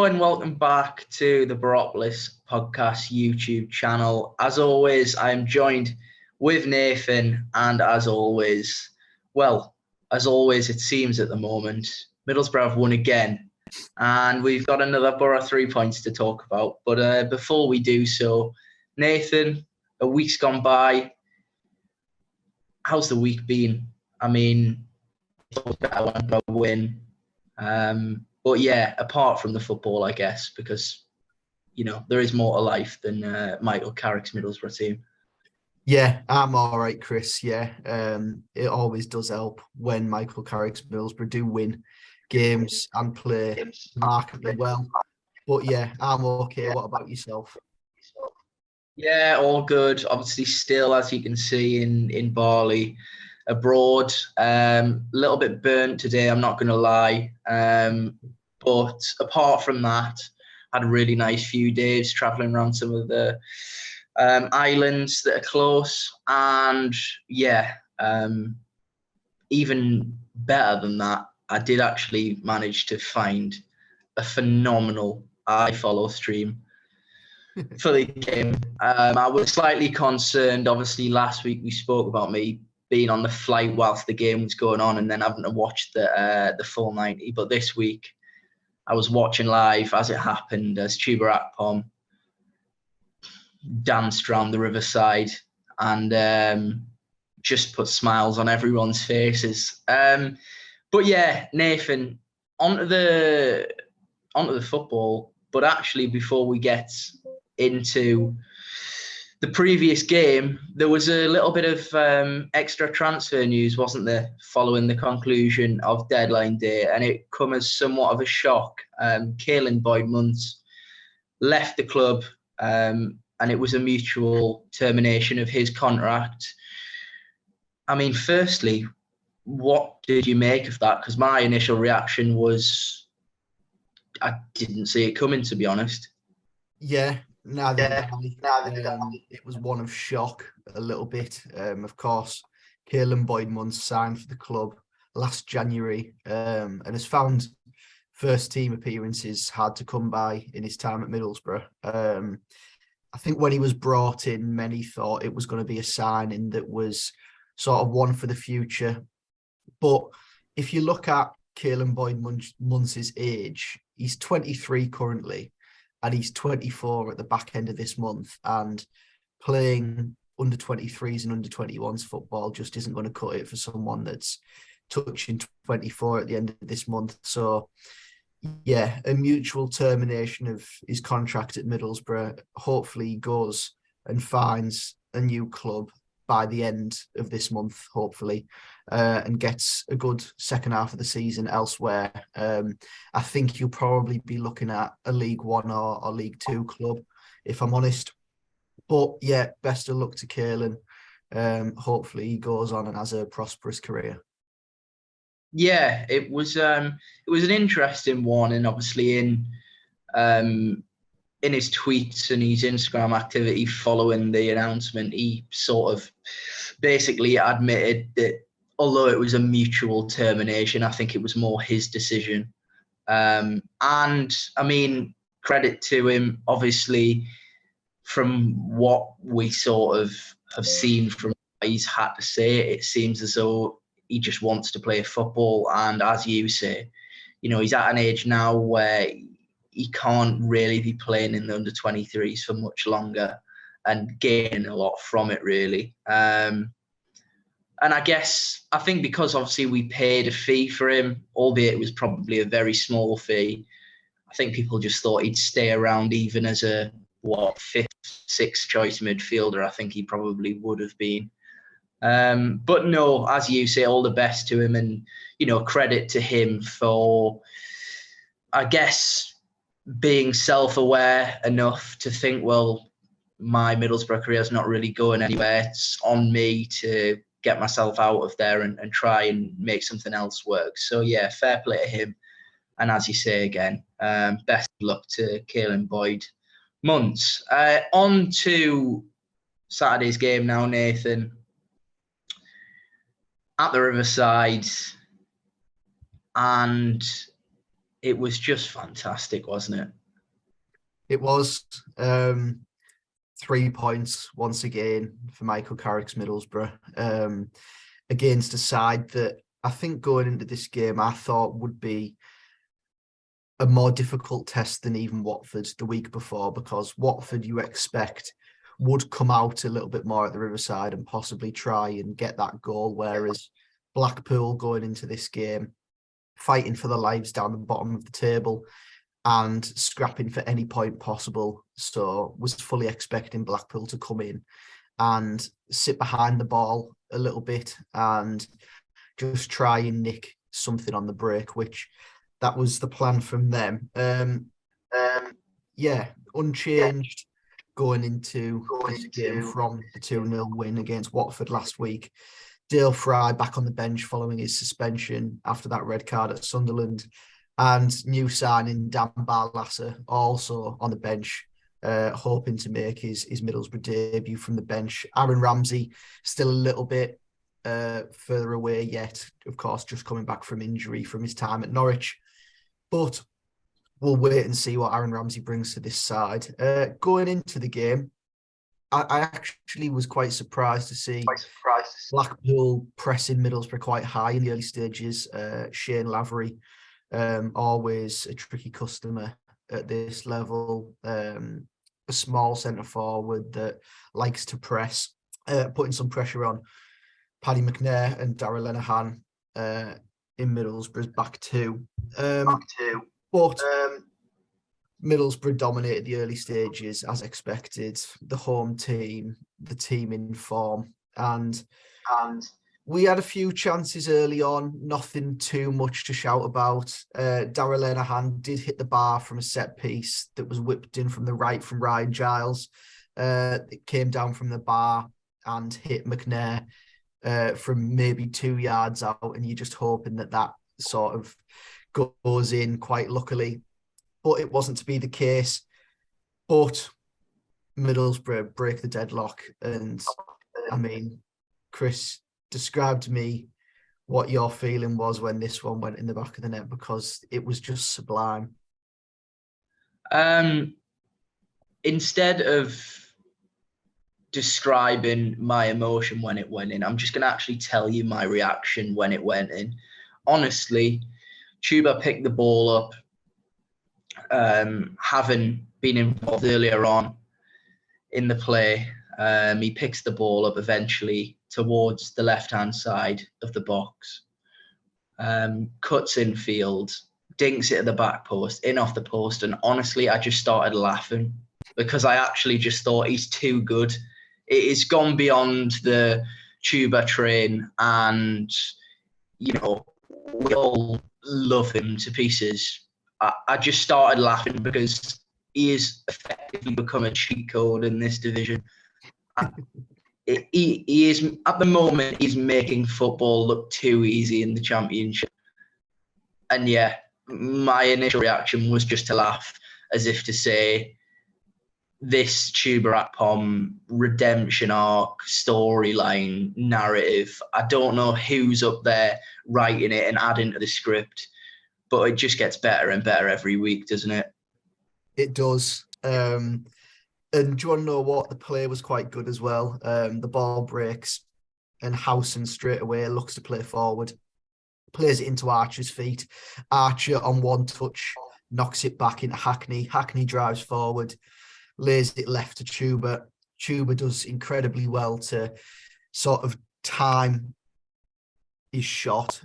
and welcome back to the Boropolis Podcast YouTube channel. As always, I am joined with Nathan, and as always, it seems at the moment, Middlesbrough have won again, and we've got another Borough 3 points to talk about. But before we do so, Nathan, a week's gone by. How's the week been? I mean, it's always better when Borough win. But yeah, apart from the football, I guess, because, you know, there is more to life than Michael Carrick's Middlesbrough team. Yeah, I'm all right, Chris. Yeah, it always does help when Michael Carrick's Middlesbrough do win games and play remarkably well. But yeah, I'm okay. What about yourself? Yeah, all good. Obviously, still, as you can see in Bali, abroad. A little bit burnt today, I'm not going to lie. But apart from that, had a really nice few days traveling around some of the islands that are close. And yeah, even better than that, I did actually manage to find a phenomenal iFollow stream for the game. I was slightly concerned. Obviously, last week we spoke about me being on the flight whilst the game was going on and then having to watch the full 90. But this week, I was watching live as it happened, as Tuba Akpom danced around the riverside and just put smiles on everyone's faces. But yeah, Nathan, onto the football. But actually, before we get into the previous game, there was a little bit of extra transfer news, wasn't there, following the conclusion of deadline day, and it come as somewhat of a shock. Caelan Boyd-Muntz left the club, and it was a mutual termination of his contract. I mean, firstly, what did you make of that? Because my initial reaction was I didn't see it coming, to be honest. Yeah. It was one of shock a little bit. Of course, Caelan Boyd-Muntz signed for the club last January and has found first team appearances hard to come by in his time at Middlesbrough. I think when he was brought in, many thought it was going to be a signing that was sort of one for the future. But if you look at Caelan Boyd-Muntz's age, he's 23 currently. And he's 24 at the back end of this month, and playing under 23s and under 21s football just isn't going to cut it for someone that's touching 24 at the end of this month. So, yeah, a mutual termination of his contract at Middlesbrough. Hopefully he goes and finds a new club by the end of this month, hopefully, and gets a good second half of the season elsewhere. I think you'll probably be looking at a League One or League Two club, if I'm honest. But yeah, best of luck to Caelan. Hopefully he goes on and has a prosperous career. Yeah, it was an interesting one, and obviously in his tweets and his Instagram activity following the announcement, he sort of basically admitted that although it was a mutual termination, I think it was more his decision. And I mean, credit to him, obviously, from what we sort of have seen from what he's had to say, it seems as though he just wants to play football. And as you say, you know, he's at an age now where he can't really be playing in the under-23s for much longer and gaining a lot from it, really. And I think because obviously we paid a fee for him, albeit it was probably a very small fee, I think people just thought he'd stay around even as a, fifth, sixth choice midfielder. I think he probably would have been. But no, as you say, all the best to him, and, you know, credit to him for, I guess, being self-aware enough to think, well, my Middlesbrough career is not really going anywhere. It's on me to get myself out of there and try and make something else work. So, yeah, fair play to him. And as you say again, best of luck to Caelan Boyd-Muntz. On to Saturday's game now, Nathan. At the Riverside, and it was just fantastic, wasn't it? It was 3 points once again for Michael Carrick's Middlesbrough, against a side that I think going into this game I thought would be a more difficult test than even Watford the week before, because Watford you expect would come out a little bit more at the Riverside and possibly try and get that goal, whereas Blackpool going into this game fighting for their lives down the bottom of the table and scrapping for any point possible. So was fully expecting Blackpool to come in and sit behind the ball a little bit and just try and nick something on the break, which that was the plan from them. Unchanged going into this game from the 2-0 win against Watford last week. Dale Fry back on the bench following his suspension after that red card at Sunderland, and new signing Dan Barlasser also on the bench, hoping to make his Middlesbrough debut from the bench. Aaron Ramsey still a little bit further away yet, of course, just coming back from injury from his time at Norwich. But we'll wait and see what Aaron Ramsey brings to this side. Going into the game, I actually was quite surprised to see Blackpool pressing Middlesbrough quite high in the early stages. Shane Lavery, always a tricky customer at this level. A small centre forward that likes to press, putting some pressure on Paddy McNair and Darragh Lenihan in Middlesbrough's back two. But Middlesbrough dominated the early stages as expected. The home team, the team in form, and we had a few chances early on. Nothing too much to shout about. Darragh Lenihan did hit the bar from a set piece that was whipped in from the right from Ryan Giles. It came down from the bar and hit McNair from maybe 2 yards out, and you're just hoping that sort of goes in quite luckily. But it wasn't to be the case. But Middlesbrough break the deadlock. And I mean, Chris, describe to me what your feeling was when this one went in the back of the net, because it was just sublime. Instead of describing my emotion when it went in, I'm just going to actually tell you my reaction when it went in. Honestly, Chuba picked the ball up, having been involved earlier on in the play. He picks the ball up eventually towards the left-hand side of the box, cuts in field, dinks it at the back post, in off the post, and honestly, I just started laughing because I actually just thought he's too good. It has gone beyond the Chuba train, and, you know, we all love him to pieces. I just started laughing because he has effectively become a cheat code in this division. He is, at the moment, he's making football look too easy in the Championship. And yeah, my initial reaction was just to laugh, as if to say, this Chuba Akpom redemption arc, storyline, narrative, I don't know who's up there writing it and adding to the script, but it just gets better and better every week, doesn't it? It does. And do you want to know what? The play was quite good as well. The ball breaks and Howson straight away looks to play forward, plays it into Archer's feet. Archer on one touch knocks it back into Hackney. Hackney drives forward, lays it left to Chuba. Chuba does incredibly well to sort of time his shot.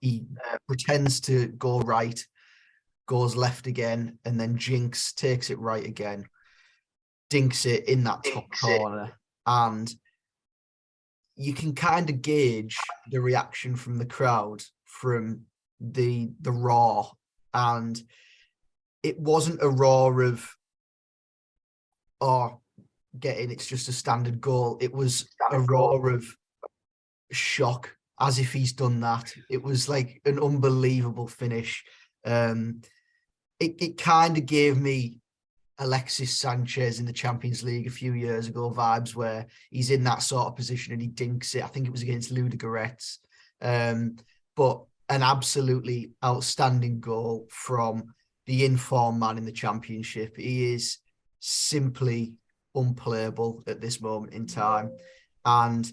He pretends to go right, goes left again, and then Jinx takes it right again, dinks it in that top corner. And you can kind of gauge the reaction from the crowd from the roar. And it wasn't a roar of, oh, it's just a standard goal. It was a roar of shock, as if he's done that. It was like an unbelievable finish. It kind of gave me Alexis Sanchez in the Champions League a few years ago vibes, where he's in that sort of position and he dinks it. I think it was against Ludogorets. But an absolutely outstanding goal from the informed man in the Championship. He is simply unplayable at this moment in time. And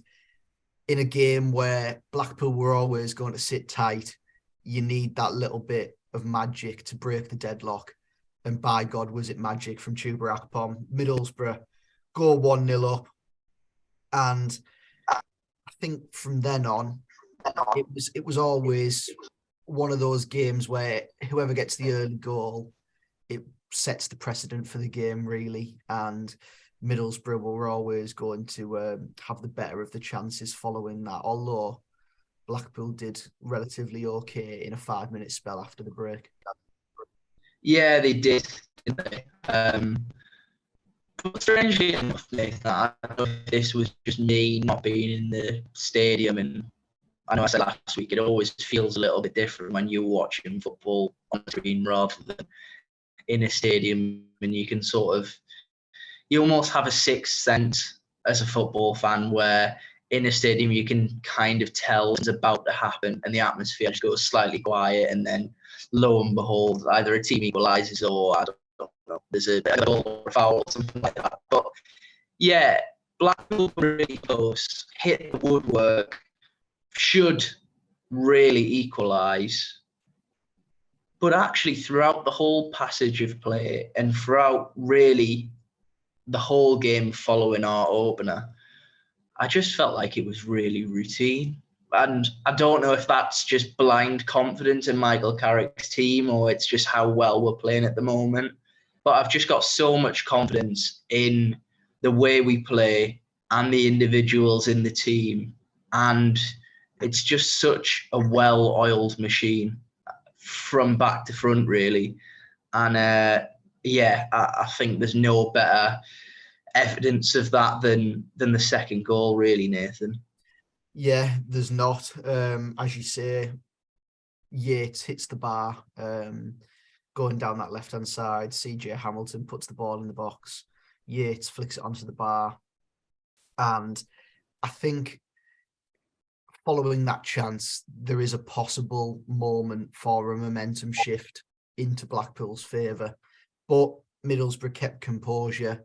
in a game where Blackpool were always going to sit tight, you need that little bit of magic to break the deadlock. And by God, was it magic from Chuba Akpom. Middlesbrough go 1-0 up. And I think from then on, it was always one of those games where whoever gets the early goal, it sets the precedent for the game, really. And Middlesbrough were always going to have the better of the chances following that, although Blackpool did relatively okay in a 5-minute spell after the break. Yeah, they did. Didn't they? But strangely enough, Nathan, I don't know if this was just me not being in the stadium, and I know I said last week, it always feels a little bit different when you're watching football on the screen rather than in a stadium, and you can you almost have a sixth sense as a football fan where in a stadium you can kind of tell what's about to happen and the atmosphere just goes slightly quiet, and then lo and behold, either a team equalises or I don't know, there's a goal or a foul or something like that. But yeah, Blackpool were really close, hit the woodwork, should really equalise. But actually throughout the whole passage of play and throughout really the whole game following our opener, I just felt like it was really routine. And I don't know if that's just blind confidence in Michael Carrick's team or it's just how well we're playing at the moment. But I've just got so much confidence in the way we play and the individuals in the team. And it's just such a well-oiled machine from back to front, really. And I think there's no better evidence of that than the second goal, really, Nathan. Yeah, there's not. As you say, Yates hits the bar, going down that left-hand side. CJ Hamilton puts the ball in the box. Yates flicks it onto the bar. And I think following that chance, there is a possible moment for a momentum shift into Blackpool's favour. But Middlesbrough kept composure,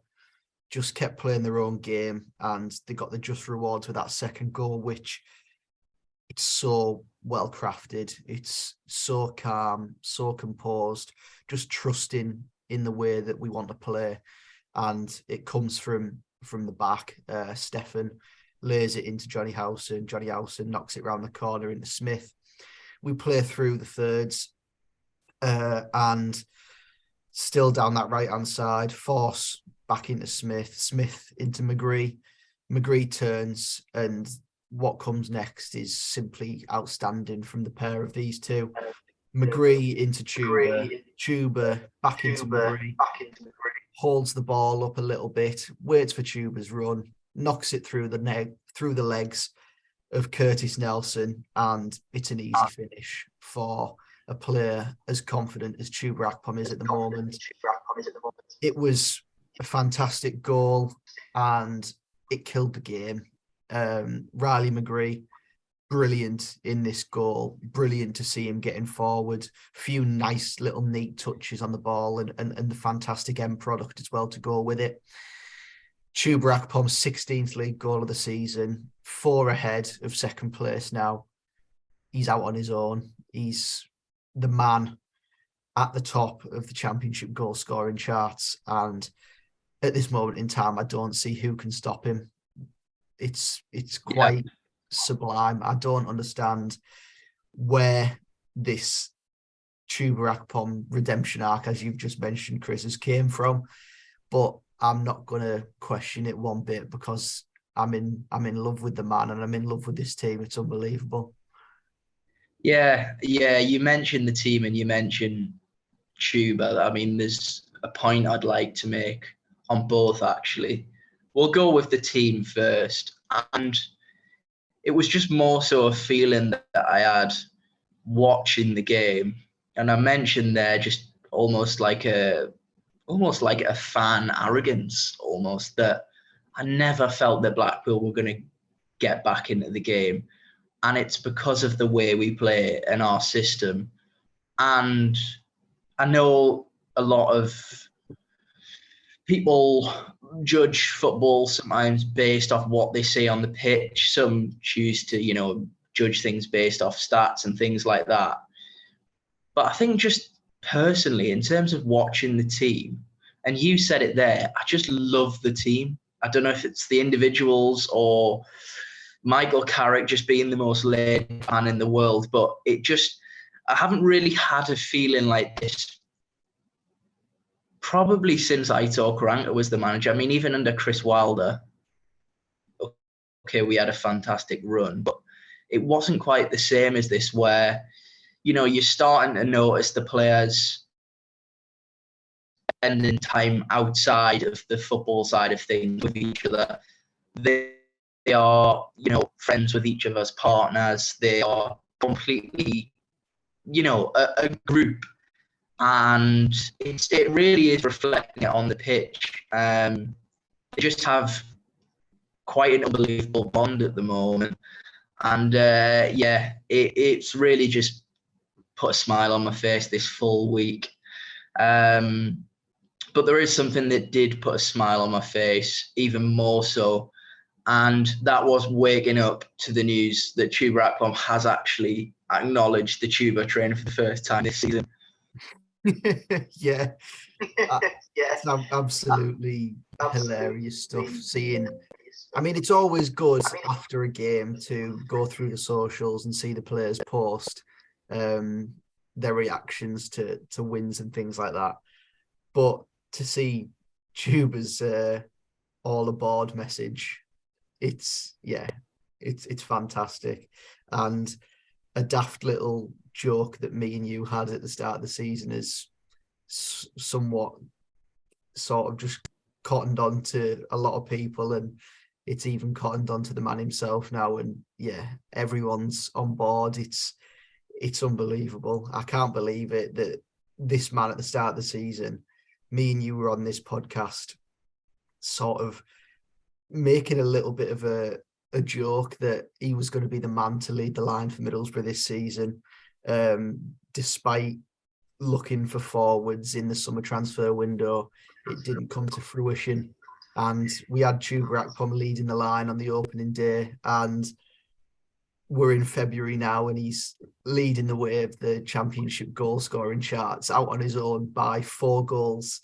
just kept playing their own game, and they got the just rewards with that second goal, which it's so well crafted. It's so calm, so composed, just trusting in the way that we want to play. And it comes from the back. Stefan lays it into Johnny Howson. Johnny Howson knocks it round the corner into Smith. We play through the thirds and still down that right-hand side, force back into Smith, Smith into McGree. McGree turns, and what comes next is simply outstanding from the pair of these two. McGree into Chuba, Chuba back into McGree, holds the ball up a little bit, waits for Chuba's run, knocks it through the legs of Curtis Nelson, and it's an easy finish for a player as confident as Chuba Akpom is at the moment. It was a fantastic goal and it killed the game. Riley McGree, brilliant in this goal. Brilliant to see him getting forward. A few nice little neat touches on the ball and the fantastic end product as well to go with it. Chuba Akpom's 16th league goal of the season, 4 ahead of second place now. He's out on his own. He's the man at the top of the Championship goal scoring charts, and at this moment in time, I don't see who can stop him. It's quite sublime. I don't understand where this Chuba Akpom redemption arc, as you've just mentioned, Chris, has came from, but I'm not going to question it one bit because I'm in love with the man and I'm in love with this team. It's unbelievable. Yeah. You mentioned the team and you mentioned Chuba. I mean, there's a point I'd like to make on both, actually. We'll go with the team first. And it was just more so a feeling that I had watching the game. And I mentioned there just almost like a fan arrogance, almost, that I never felt that Blackpool were going to get back into the game. And it's because of the way we play and our system. And I know a lot of people judge football sometimes based off what they see on the pitch. Some choose to, judge things based off stats and things like that. But I think just personally, in terms of watching the team, and you said it there, I just love the team. I don't know if it's the individuals or Michael Carrick just being the most laid man in the world, but I haven't really had a feeling like this probably since Aitor Karanka was the manager. I mean, even under Chris Wilder, okay, we had a fantastic run, but it wasn't quite the same as this where, you're starting to notice the players spending time outside of the football side of things with each other. They are, friends with each other's partners. They are completely, a group. And it really is reflecting it on the pitch. They just have quite an unbelievable bond at the moment. And it's really just put a smile on my face this full week. But there is something that did put a smile on my face, even more so. And that was waking up to the news that Chuba Akpom has actually acknowledged the Chuba trainer for the first time this season. Yeah. It's absolutely hilarious stuff seeing. I mean, it's always good after a game to go through the socials and see the players post their reactions to wins and things like that. But to see Chuba's all aboard message, it's fantastic. And a daft little joke that me and you had at the start of the season is somewhat sort of just cottoned on to a lot of people, and it's even cottoned on to the man himself now. And everyone's on board. It's unbelievable. I can't believe it that this man at the start of the season, me and you were on this podcast sort of making a little bit of a joke that he was going to be the man to lead the line for Middlesbrough this season, despite looking for forwards in the summer transfer window. It didn't come to fruition, and we had Chuba Akpom leading the line on the opening day, and we're in February now and he's leading the way of the Championship goal scoring charts out on his own by 4 goals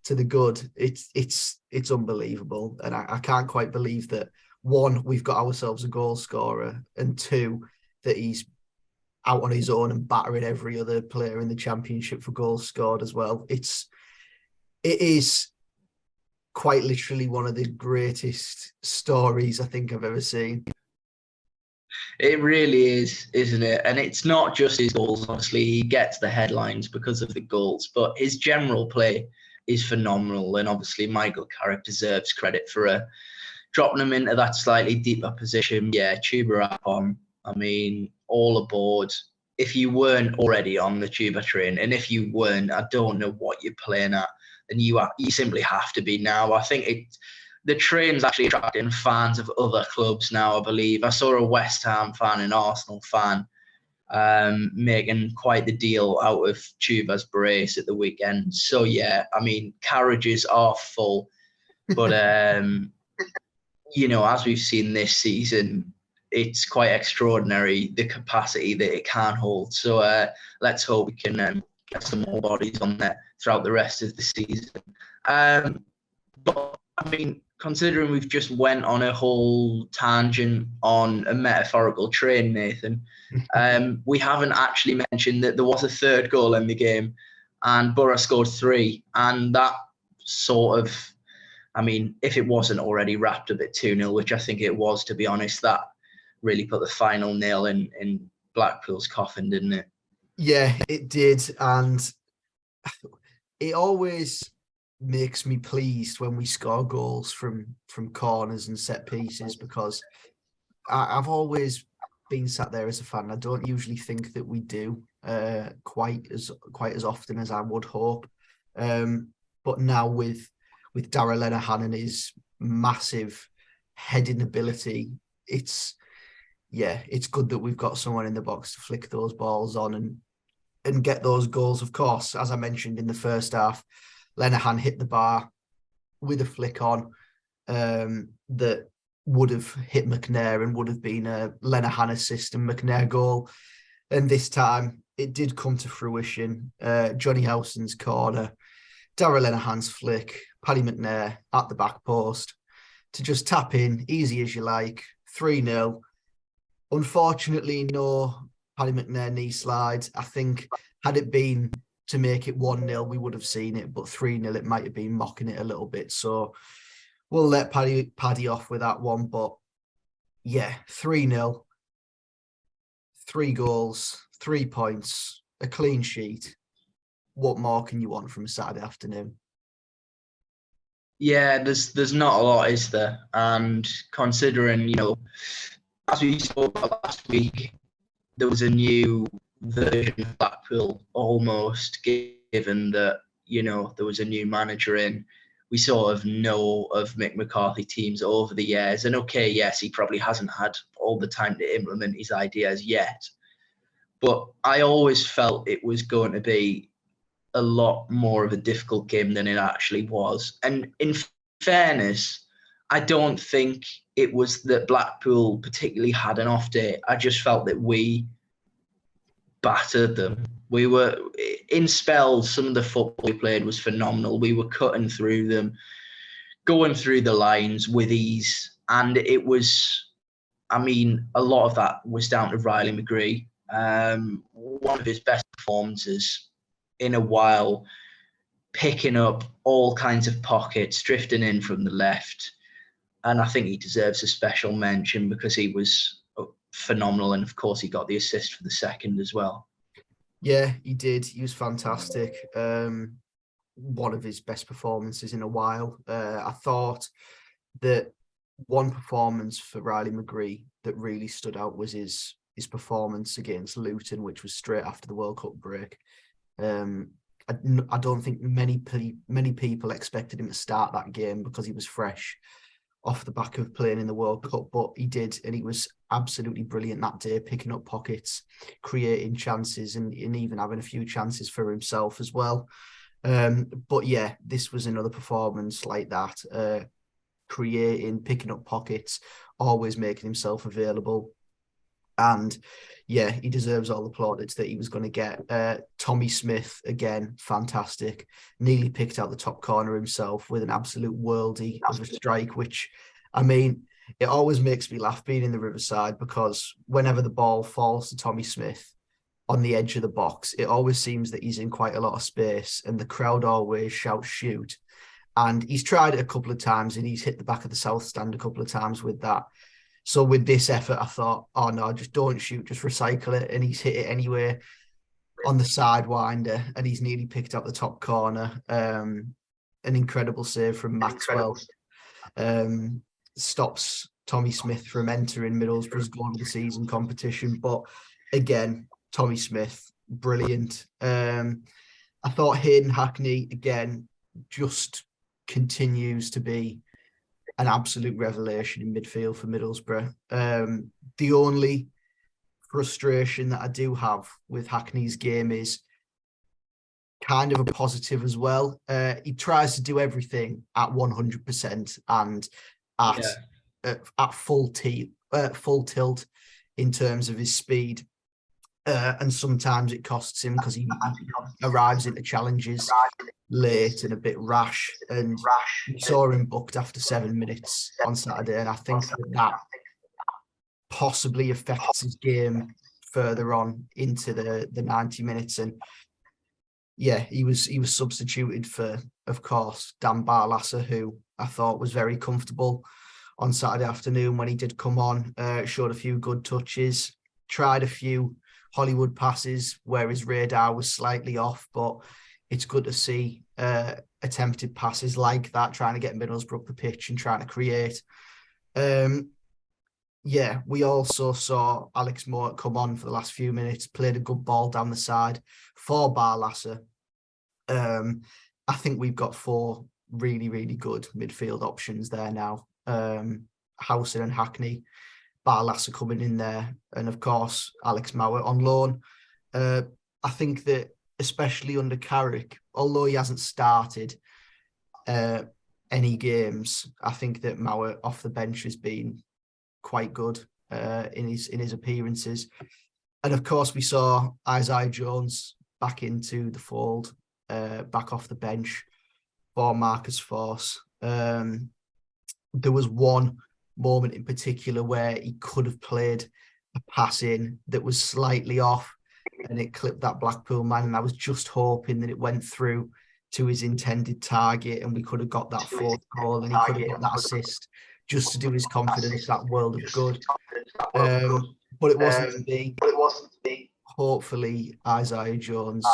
to the good. It's unbelievable, and I can't quite believe that, one, we've got ourselves a goal scorer, and two, that he's out on his own and battering every other player in the Championship for goals scored as well. It is quite literally one of the greatest stories I think I've ever seen. It really is, isn't it? And it's not just his goals. Obviously, he gets the headlines because of the goals, but his general play is phenomenal. And obviously, Michael Carrick deserves credit for dropping him into that slightly deeper position. Yeah, Chuba Akpom, I mean, all aboard. If you weren't already on the Chuba train, and if you weren't, I don't know what you're playing at, and you simply have to be now. I think the train's actually attracting fans of other clubs now, I believe. I saw a West Ham fan, an Arsenal fan, making quite the deal out of Chuba's brace at the weekend. So, yeah, I mean, carriages are full. But, as we've seen this season, it's quite extraordinary, the capacity that it can hold. So let's hope we can get some more bodies on there throughout the rest of the season. But, I mean, considering we've just went on a whole tangent on a metaphorical train, Nathan, we haven't actually mentioned that there was a third goal in the game and Borough scored 3. And that sort of, I mean, if it wasn't already wrapped up at 2-0, which I think it was, to be honest, that really put the final nail in Blackpool's coffin, didn't it? Yeah, it did. And it always makes me pleased when we score goals from corners and set pieces, because I've always been sat there as a fan. I don't usually think that we do quite as often as I would hope. But now with Darragh Lenihan and his massive heading ability, it's good that we've got someone in the box to flick those balls on. And and get those goals. Of course, as I mentioned in the first half, Lenihan hit the bar with a flick on that would have hit McNair and would have been a Lenihan assist and McNair goal. And this time it did come to fruition. Johnny Howson's corner, Darragh Lenihan's flick, Paddy McNair at the back post to just tap in, easy as you like, 3-0. Unfortunately, no Paddy McNair knee slide. I think had it been to make it 1-0, we would have seen it, but 3-0, it might have been mocking it a little bit. So we'll let Paddy off with that one. But yeah, 3-0, 3 goals, 3 points, a clean sheet. What more can you want from a Saturday afternoon? Yeah, there's not a lot, is there? And considering, as we spoke about last week, there was a new version of Blackpool almost, given that, there was a new manager in. We sort of know of Mick McCarthy teams over the years. And okay, yes, he probably hasn't had all the time to implement his ideas yet. But I always felt it was going to be a lot more of a difficult game than it actually was. And in fairness, I don't think it was that Blackpool particularly had an off day. I just felt that we battered them. We were, in spells, some of the football we played was phenomenal. We were cutting through them, going through the lines with ease. And it was, a lot of that was down to Riley McGree. One of his best performances in a while, picking up all kinds of pockets, drifting in from the left. And I think he deserves a special mention because he was phenomenal. And of course, he got the assist for the second as well. Yeah, he did. He was fantastic. One of his best performances in a while. I thought that one performance for Riley McGree that really stood out was his performance against Luton, which was straight after the World Cup break. I don't think many people expected him to start that game because he was fresh off the back of playing in the World Cup, but he did, and he was absolutely brilliant that day, picking up pockets, creating chances, and even having a few chances for himself as well. But yeah, this was another performance like that, creating, picking up pockets, always making himself available. And yeah, he deserves all the plaudits that he was going to get. Tommy Smith, again, fantastic. Nearly picked out the top corner himself with an absolute worldie of a strike, which, it always makes me laugh being in the Riverside because whenever the ball falls to Tommy Smith on the edge of the box, it always seems that he's in quite a lot of space and the crowd always shouts shoot. And he's tried it a couple of times and he's hit the back of the South Stand a couple of times with that. So with this effort, I thought, oh no, just don't shoot, just recycle it. And he's hit it anyway on the sidewinder and he's nearly picked up the top corner. An incredible save from Maxwell. Stops Tommy Smith from entering Middlesbrough's goal of the season competition. But again, Tommy Smith, brilliant. I thought Hayden Hackney, again, just continues to be an absolute revelation in midfield for Middlesbrough. The only frustration that I do have with Hackney's game is kind of a positive as well. He tries to do everything at 100% and at full tilt in terms of his speed. And sometimes it costs him because he arrives into challenges late and a bit rash. And we saw him booked after 7 minutes on Saturday. And I think that possibly affects his game further on into the 90 minutes. And yeah, he was substituted for, of course, Dan Barlasser, who I thought was very comfortable on Saturday afternoon when he did come on. Showed a few good touches, tried a few Hollywood passes where his radar was slightly off, but it's good to see attempted passes like that, trying to get Middlesbrough up the pitch and trying to create. We also saw Alex Moore come on for the last few minutes, played a good ball down the side for Barlasser. I think we've got 4 really, really good midfield options there now. Howson and Hackney, Barlasser coming in there, and of course Alex Mower on loan. I think that especially under Carrick, although he hasn't started any games, I think that Mauer off the bench has been quite good in his appearances. And of course, we saw Isaiah Jones back into the fold, back off the bench for Marcus Forss. There was one moment in particular where he could have played a pass in that was slightly off and it clipped that Blackpool man. And I was just hoping that it went through to his intended target and we could have got that fourth goal and he could have got that assist just to do his confidence that world of good. But it wasn't to be. Hopefully, Isaiah Jones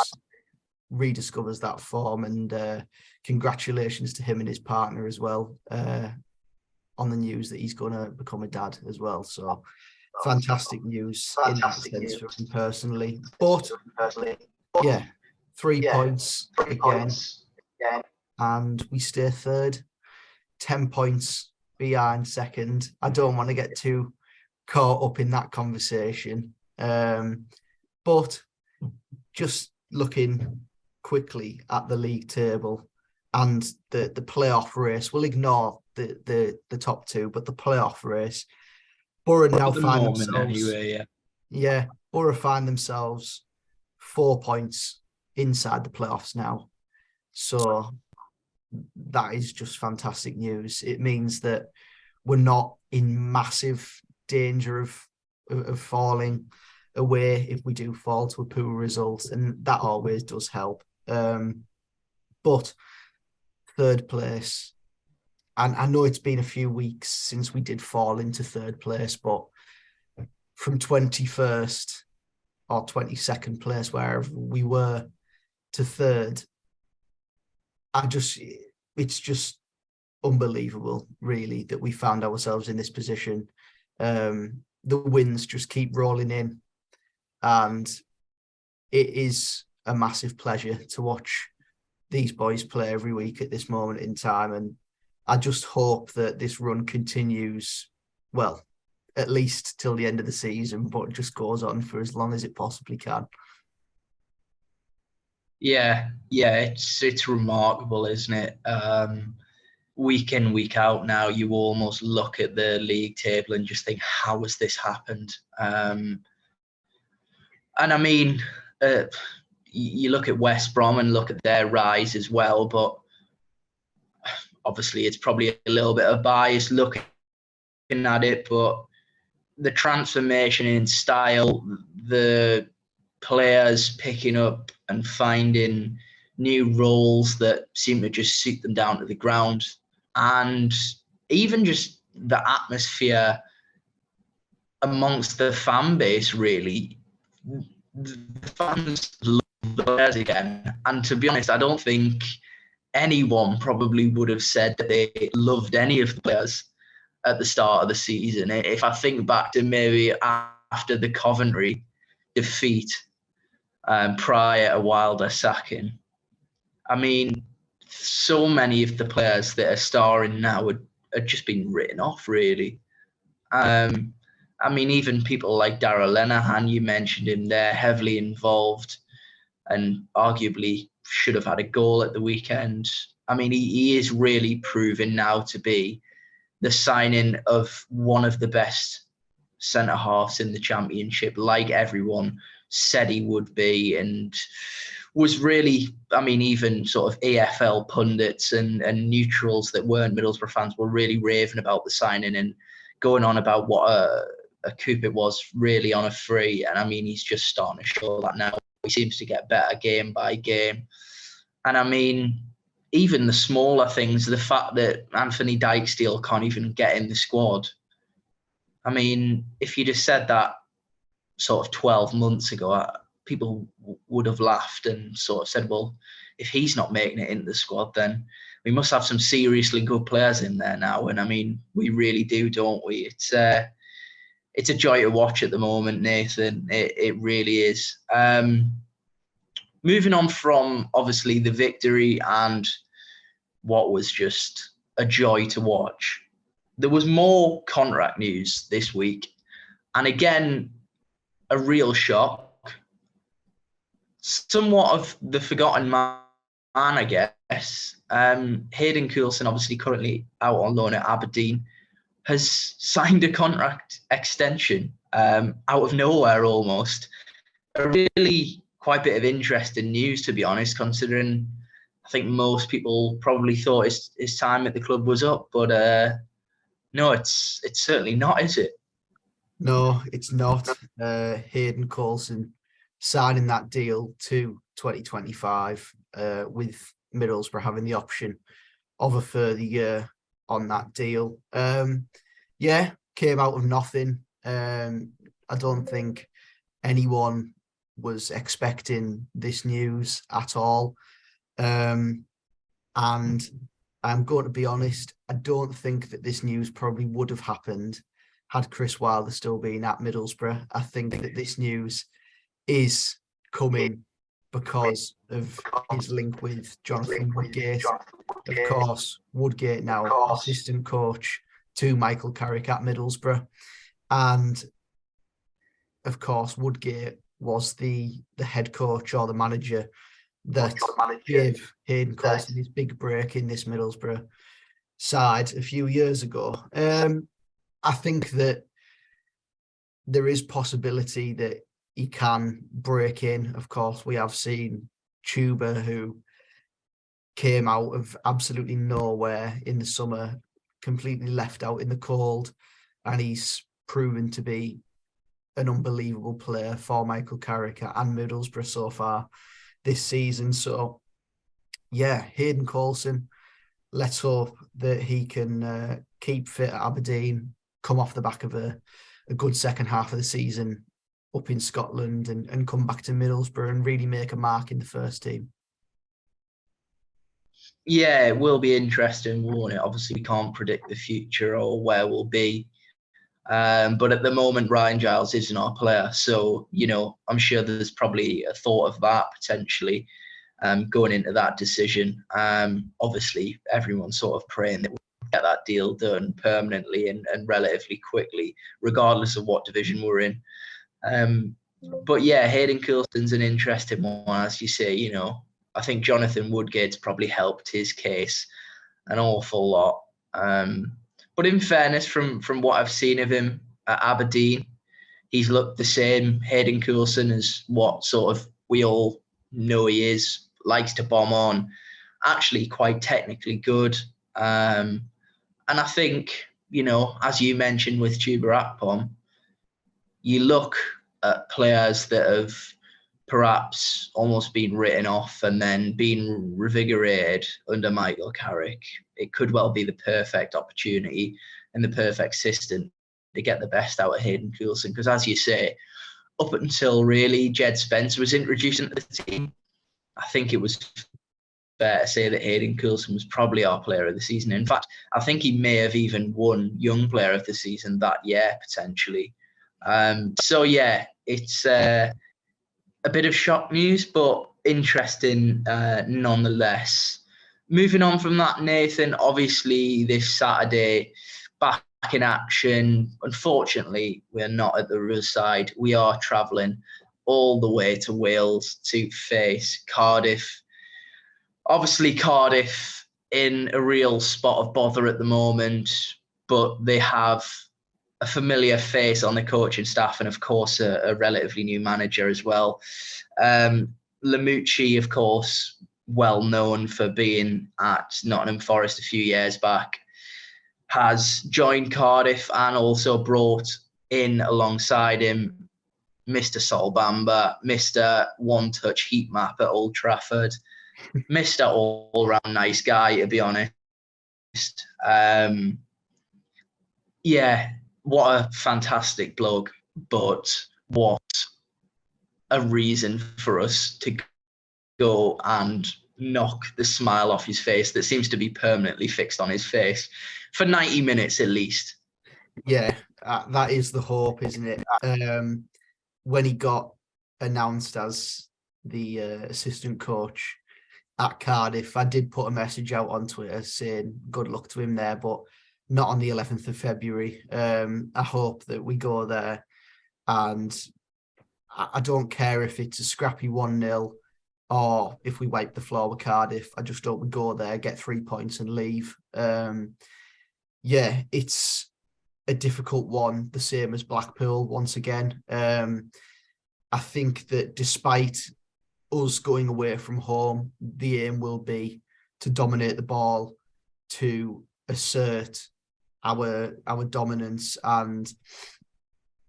rediscovers that form, and congratulations to him and his partner as well on the news that he's going to become a dad as well. So fantastic news in that sense for him personally. But yeah, 3 points again, and we stay third, 10 points behind second. I don't want to get too caught up in that conversation. But just looking quickly at the league table and the playoff race, we'll ignore the top two, but the playoff race, Borough now find themselves anyway, Borough find themselves 4 points inside the playoffs now. So that is just fantastic news. It means that we're not in massive danger of falling away if we do fall to a poor result, and that always does help. But third place, and I know it's been a few weeks since we did fall into third place, but from 21st or 22nd place, wherever we were, to third, it's just unbelievable, really, that we found ourselves in this position. The wins just keep rolling in, and it is a massive pleasure to watch these boys play every week at this moment in time. And I just hope that this run continues, well, at least till the end of the season, but just goes on for as long as it possibly can. Yeah, it's remarkable, isn't it? Week in, week out now, you almost look at the league table and just think, how has this happened? And I mean, you look at West Brom and look at their rise as well, but obviously it's probably a little bit of bias looking at it, but the transformation in style, the players picking up and finding new roles that seem to just suit them down to the ground, and even just the atmosphere amongst the fan base, really. The fans love the players again. And to be honest, I don't think anyone probably would have said that they loved any of the players at the start of the season. If I think back to maybe after the Coventry defeat prior to Wilder sacking, I mean, so many of the players that are starring now had just been written off, really. I mean, even people like Darragh Lenihan, you mentioned him there, heavily involved and arguably should have had a goal at the weekend. I mean, he is really proven now to be the signing of one of the best centre-halves in the Championship, like everyone said he would be, and was really, I mean, even sort of EFL pundits and neutrals that weren't Middlesbrough fans were really raving about the signing and going on about what a coup it was really on a free. And I mean, he's just starting to show that now. He seems to get better game by game. And I mean, even the smaller things, the fact that Anthony Dijksteel can't even get in the squad. I mean, if you just said that sort of 12 months ago, people would have laughed and sort of said, well, if he's not making it into the squad, then we must have some seriously good players in there now. And I mean, we really do, don't we? It's a joy to watch at the moment, Nathan. It really is. Moving on from, obviously, the victory and what was just a joy to watch, there was more contract news this week. And again, a real shock. somewhat of the forgotten man, I guess. Hayden Coulson, obviously currently out on loan at Aberdeen, has signed a contract extension out of nowhere almost. A really quite a bit of interesting news, to be honest, considering I think most people probably thought his time at the club was up, but no, it's certainly not, is it? No, it's not. Hayden Coulson signing that deal to 2025 with Middlesbrough having the option of a further year on that deal. Yeah, came out of nothing. I don't think anyone was expecting this news at all. And I'm going to be honest, I don't think that this news probably would have happened had Chris Wilder still been at Middlesbrough. I think that this news is coming because of his link with Jonathan Woodgate. Of course, Woodgate now assistant coach to Michael Carrick at Middlesbrough. And of course, Woodgate was the head coach or the manager that gave Hayden Coulson his big break in this Middlesbrough side a few years ago. I think that there is possibility that he can break in. Of course, we have seen Tuba, who came out of absolutely nowhere in the summer, completely left out in the cold, and he's proven to be an unbelievable player for Michael Carrick and Middlesbrough so far this season. So, yeah, Hayden Coulson, let's hope that he can keep fit at Aberdeen, come off the back of a good second half of the season up in Scotland and come back to Middlesbrough and really make a mark in the first team. Yeah, it will be interesting, won't it? Obviously, we can't predict the future or where we'll be. But at the moment, Ryan Giles isn't our player. So, I'm sure there's probably a thought of that potentially going into that decision. Obviously, everyone's sort of praying that we'll get that deal done permanently and relatively quickly, regardless of what division we're in. But yeah, Hayden Coulson's an interesting one, as you say. I think Jonathan Woodgate's probably helped his case an awful lot. But in fairness, from what I've seen of him at Aberdeen, he's looked the same. Hayden Coulson is what sort of we all know he is, likes to bomb on, actually quite technically good. And I think, as you mentioned with Tuba Akpom, you look at players that have perhaps almost been written off and then been revigorated under Michael Carrick. It could well be the perfect opportunity and the perfect system to get the best out of Hayden Coulson. Because as you say, up until really Jed Spence was introduced into the team, I think it was fair to say that Hayden Coulson was probably our player of the season. In fact, I think he may have even won Young Player of the Season that year, potentially. So yeah, it's a bit of shock news, but interesting nonetheless. Moving on from that, Nathan, obviously this Saturday, back in action. Unfortunately, we're not at the Riverside. We are travelling all the way to Wales to face Cardiff. Obviously, Cardiff in a real spot of bother at the moment, but they have a familiar face on the coaching staff and, of course, a relatively new manager as well. Lamucci, of course, well known for being at Nottingham Forest a few years back, has joined Cardiff and also brought in alongside him Mr. Sol Bamba, Mr. One-Touch Heat Map at Old Trafford, Mr. All-Round Nice Guy, to be honest. Yeah, what a fantastic bloke, but what a reason for us to go and knock the smile off his face that seems to be permanently fixed on his face for 90 minutes at least. Yeah, that is the hope, isn't it? When he got announced as the assistant coach at Cardiff, I did put a message out on Twitter saying good luck to him there, but not on the 11th of February. I hope that we go there and I don't care if it's a scrappy 1-0 or if we wipe the floor with Cardiff. I just don't go there, get 3 points and leave. It's a difficult one, the same as Blackpool once again. I think that despite us going away from home, the aim will be to dominate the ball, to assert our dominance and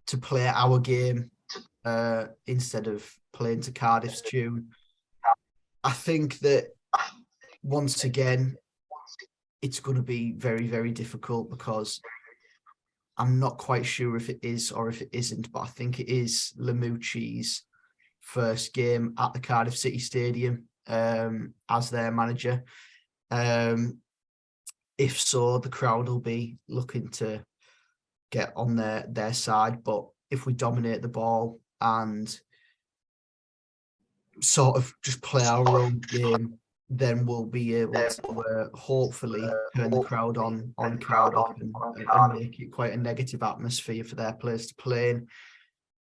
to play our game instead of playing to Cardiff's tune. I think that once again, it's going to be very, very difficult because I'm not quite sure if it is or if it isn't, but I think it is Lamucci's first game at the Cardiff City Stadium as their manager. If so, the crowd will be looking to get on their side. But if we dominate the ball and sort of just play our own game, then we'll be able to hopefully turn the crowd on Cardiff and make it quite a negative atmosphere for their players to play in.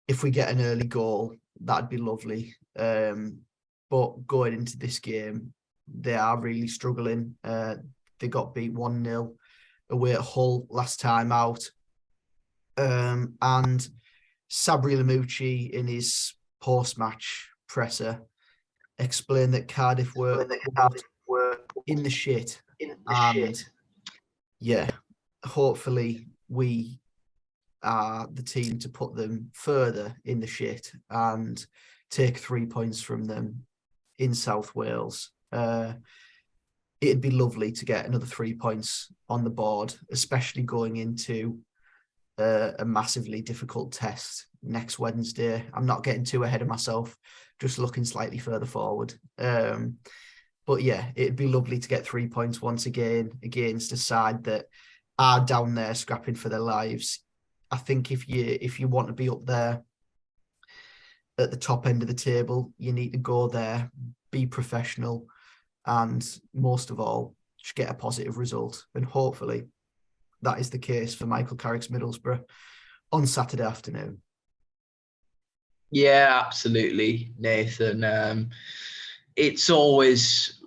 If we get an early goal, that'd be lovely. But going into this game, they are really struggling. They got beat 1-0 away at Hull last time out. And Sabri Lamucci, in his post-match presser, explained that Cardiff were in the shit. Hopefully we are the team to put them further in the shit and take 3 points from them in South Wales. It'd be lovely to get another 3 points on the board, especially going into a massively difficult test next Wednesday. I'm not getting too ahead of myself, just looking slightly further forward. But yeah, it'd be lovely to get 3 points once again against a side that are down there scrapping for their lives. I think if you want to be up there at the top end of the table, you need to go there, be professional, and most of all, just get a positive result. And hopefully that is the case for Michael Carrick's Middlesbrough on Saturday afternoon. Yeah, absolutely, Nathan. It's always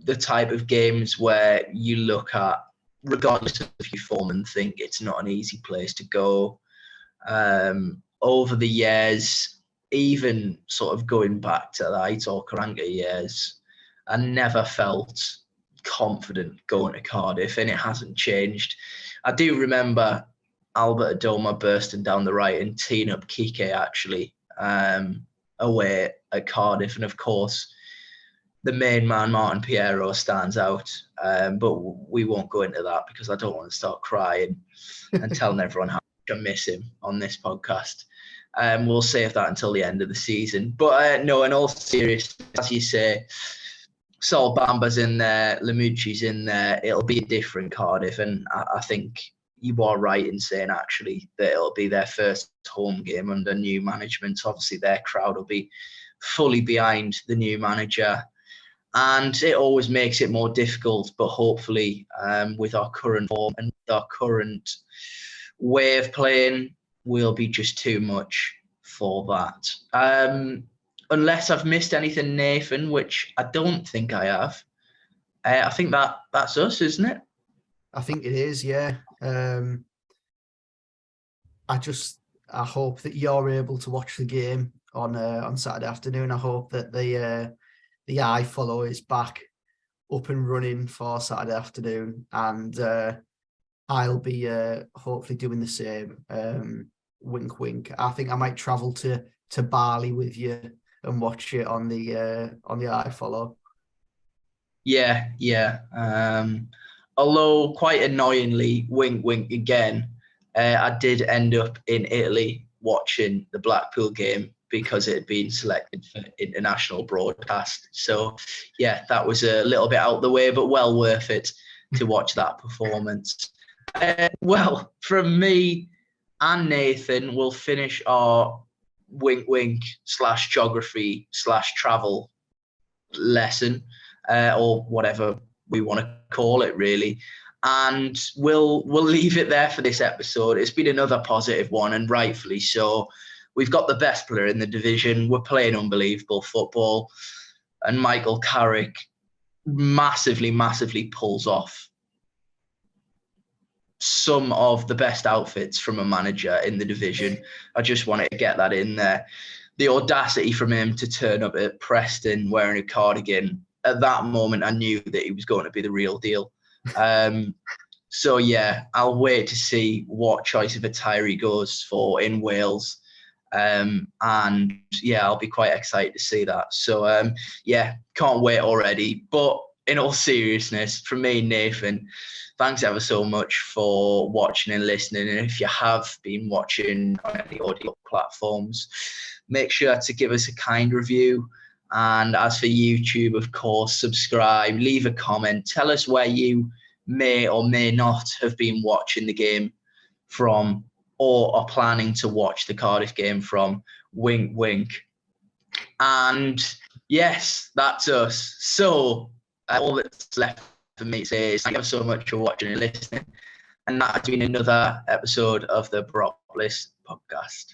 the type of games where you look at, regardless of your form, and think it's not an easy place to go. Over the years, even sort of going back to the Aitor Karanka years, I never felt confident going to Cardiff, and it hasn't changed. I do remember Albert Adoma bursting down the right and teeing up Kike actually away at Cardiff, and of course the main man Martin Piero stands out, but we won't go into that because I don't want to start crying and telling everyone how much I miss him on this podcast. We'll save that until the end of the season. But no, in all seriousness, as you say, Sol Bamba's in there, Lamucci's in there. It'll be a different Cardiff, and I think you are right in saying actually that it'll be their first home game under new management. So obviously their crowd will be fully behind the new manager, and it always makes it more difficult. But hopefully, with our current form and our current way of playing, we'll be just too much for that. Unless I've missed anything, Nathan, which I don't think I have. I think that's us, isn't it? I think it is, yeah. I hope that you're able to watch the game on Saturday afternoon. I hope that the iFollow is back up and running for Saturday afternoon, and I'll be hopefully doing the same. Wink, wink. I think I might travel to Bali with you and watch it on the iFollow. Yeah. Although quite annoyingly, wink, wink again, I did end up in Italy watching the Blackpool game because it had been selected for international broadcast. So yeah, that was a little bit out the way, but well worth it to watch that performance. Well, from me and Nathan, we'll finish our wink wink / geography / travel lesson, or whatever we want to call it, really. And we'll leave it there for this episode. It's been another positive one, and rightfully so. we've got the best player in the division. We're playing unbelievable football. And Michael Carrick massively, massively pulls off some of the best outfits from a manager in the division. I just wanted to get that in there. The audacity from him to turn up at Preston wearing a cardigan. At that moment, I knew that he was going to be the real deal. So, yeah, I'll wait to see what choice of attire he goes for in Wales. And, yeah, I'll be quite excited to see that. So, yeah, can't wait already. But in all seriousness, from me and Nathan, thanks ever so much for watching and listening. And if you have been watching on any audio platforms, make sure to give us a kind review. And as for YouTube, of course, subscribe, leave a comment, tell us where you may or may not have been watching the game from or are planning to watch the Cardiff game from. Wink, wink. And yes, that's us. So all that's left for me to say is thank you so much for watching and listening. And that has been another episode of the Boropolis Podcast.